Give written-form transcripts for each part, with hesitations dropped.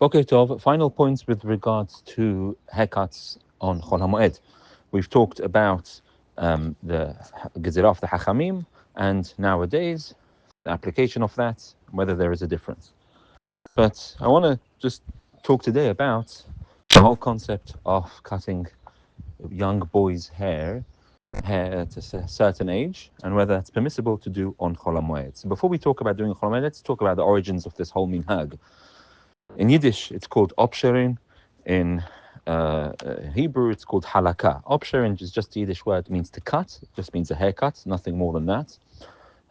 Okay, Tov, final points with regards to haircuts on Chol HaMoed. We've talked about the Gezerah of the Hachamim, and nowadays, the application of that, whether there is a difference. But I want to just talk today about the whole concept of cutting young boys' hair at a certain age, and whether it's permissible to do on Chol HaMoed. So before we talk about doing Chol HaMoed, let's talk about the origins of this whole minhag. In Yiddish, it's called Upsherin. In Hebrew, it's called Halaka. Upsherin is just the Yiddish word, means to cut. It just means a haircut, nothing more than that.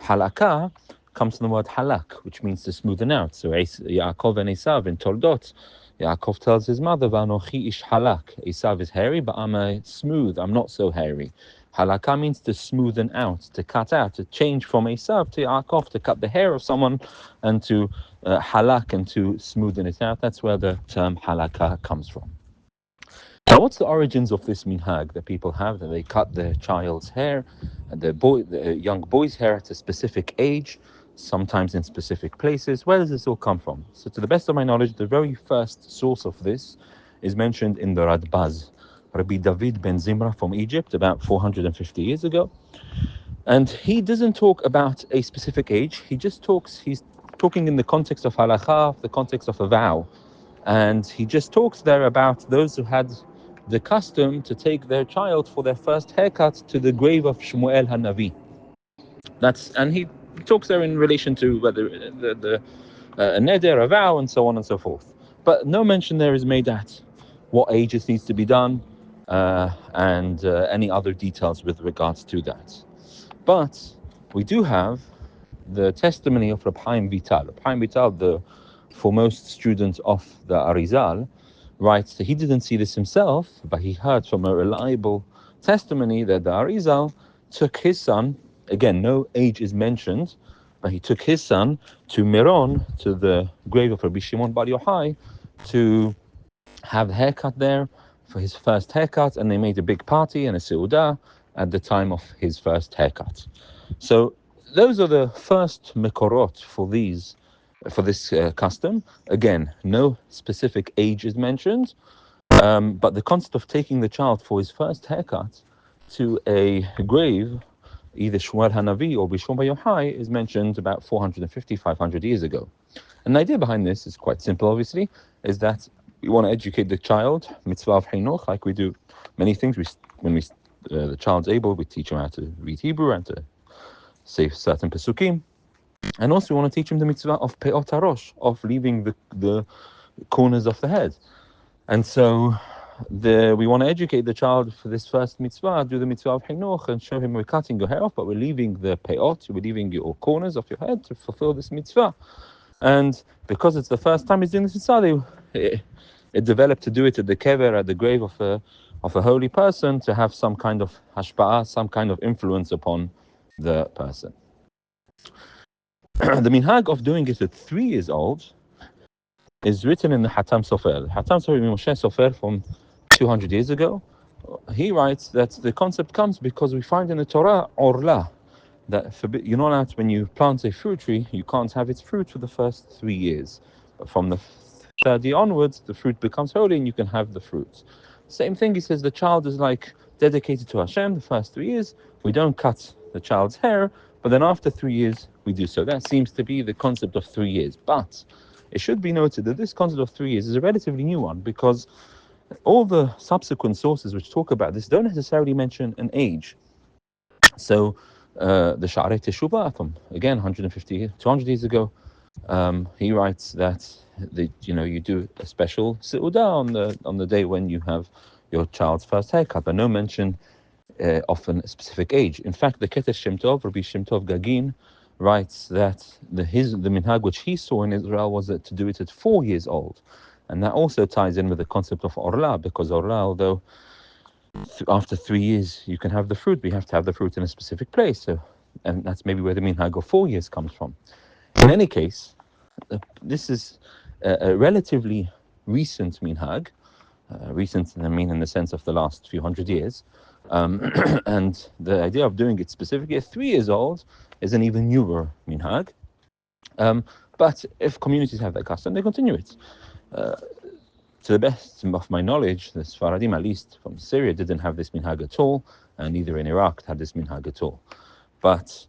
Halaka comes from the word halak, which means to smoothen out. So Yaakov and Esav in Toldot, Yaakov tells his mother, Vanochi ish halak. Esav is hairy, but I'm smooth, I'm not so hairy. Halaka means to smoothen out, to cut out, to change from Esav to Yaakov, to cut the hair of someone and to halak and to smoothen it out. That's where the term halaka comes from. Now, what's the origins of this minhag that people have, that they cut their child's hair, the young boy's hair at a specific age, sometimes in specific places? Where does this all come from? So to the best of my knowledge, the very first source of this is mentioned in the Radbaz, Rabbi David ben Zimra from Egypt, about 450 years ago. And he doesn't talk about a specific age, he's talking in the context of halakha, the context of a vow. And he just talks there about those who had the custom to take their child for their first haircut to the grave of Shmuel HaNavi. And he talks there in relation to whether a neder, a vow, and so on and so forth. But no mention there is made at what age it needs to be done, and any other details with regards to that. But we do have the testimony of Reb Chaim Vital. Reb Chaim Vital, the foremost student of the Arizal, writes that he didn't see this himself, but he heard from a reliable testimony that the Arizal took his son, again, no age is mentioned, but he took his son to Meron, to the grave of Rabbi Shimon Bar Yochai, to have a haircut there for his first haircut, and they made a big party and a seudah at the time of his first haircut. So those are the first mekorot for this custom. Again, no specific age is mentioned, but the concept of taking the child for his first haircut to a grave, either Shmuel HaNavi or Bishon Bar Yochai, is mentioned about 450, 500 years ago. And the idea behind this is quite simple, obviously, is that we want to educate the child, mitzvah of chinuch, like we do many things. When the child's able, we teach him how to read Hebrew and to say certain pesukim. And also we want to teach him the mitzvah of peot harosh, of leaving the corners of the head. And so we want to educate the child for this first mitzvah, do the mitzvah of chinuch, and show him we're cutting your hair off, but we're leaving the peot, we're leaving your corners of your head to fulfill this mitzvah. And because it's the first time he's doing this mitzvah, it developed to do it at the kever, at the grave of a holy person, to have some kind of hashpa'ah, some kind of influence upon the person. The minhag of doing it at 3 years old is written in the Hatam Sofer. Hatam Sofer, Moshe Sofer, from 200 years ago. He writes that the concept comes because we find in the Torah orla, that you're not allowed, when you plant a fruit tree, you can't have its fruit for the first 3 years. But from the third year onwards, the fruit becomes holy and you can have the fruit. Same thing, he says the child is like dedicated to Hashem the first 3 years. We don't cut the child's hair, but then after 3 years, we do so. That seems to be the concept of 3 years. But it should be noted that this concept of 3 years is a relatively new one, because all the subsequent sources which talk about this don't necessarily mention an age. So the Sha'arei Teshuvah from, again, 150, 200 years ago, he writes that you do a special seudah on the day when you have your child's first haircut, but no mention of a specific age. In fact, the Keter Shem Tov, Rabbi Shem Tov Gagin, writes that the minhag which he saw in Israel was to do it at 4 years old, and that also ties in with the concept of orla, because orla, although after 3 years you can have the fruit, but you have to have the fruit in a specific place. So, and that's maybe where the minhag of 4 years comes from. In any case, this is a relatively recent minhag. Recent, I mean, in the sense of the last few hundred years. And the idea of doing it specifically at 3 years old is an even newer minhag. But if communities have that custom, they continue it. To the best of my knowledge, the Sfaradim, at least from Syria, didn't have this minhag at all, and neither in Iraq had this minhag at all. But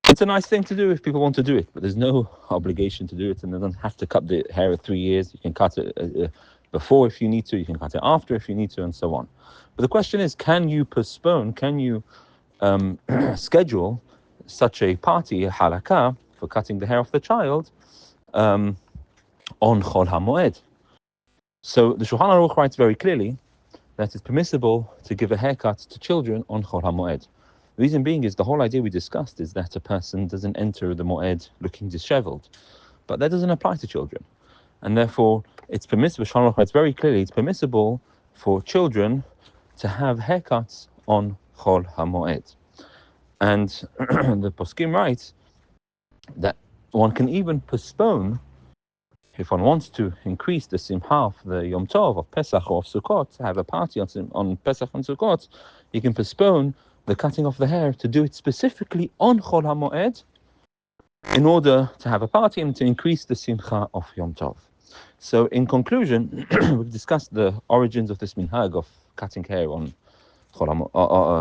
it's a nice thing to do if people want to do it, but there's no obligation to do it, and they don't have to cut the hair at 3 years. You can cut it before if you need to, you can cut it after if you need to, and so on. But the question is, can you postpone, can you schedule such a party, a halaka, for cutting the hair of the child on Chol HaMoed? So the Shulchan Aruch writes very clearly that it's permissible to give a haircut to children on Chol HaMoed. The reason being is the whole idea we discussed is that a person doesn't enter the Moed looking disheveled. But that doesn't apply to children. And therefore, it's permissible, Shulchan Aruch writes very clearly, it's permissible for children to have haircuts on Chol HaMoed. And the Poskim writes that one can even postpone, if one wants to increase the simcha of the Yom Tov, of Pesach or of Sukkot, to have a party on Pesach and Sukkot, you can postpone the cutting of the hair to do it specifically on Chol HaMoed in order to have a party and to increase the simcha of Yom Tov. So in conclusion, we've discussed the origins of this minhag of cutting hair on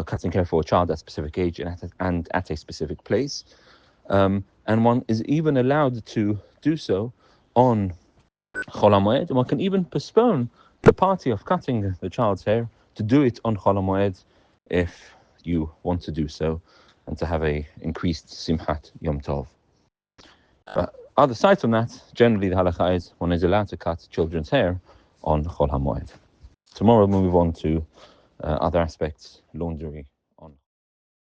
cutting hair for a child at a specific age and at a specific place. And one is even allowed to do so on Chol HaMoed, and one can even postpone the party of cutting the child's hair to do it on Chol HaMoed if you want to do so and to have a increased Simchat Yom Tov. But other sides from that, generally the halakha is one is allowed to cut children's hair on Chol HaMoed. Tomorrow we'll move on to other aspects, laundry.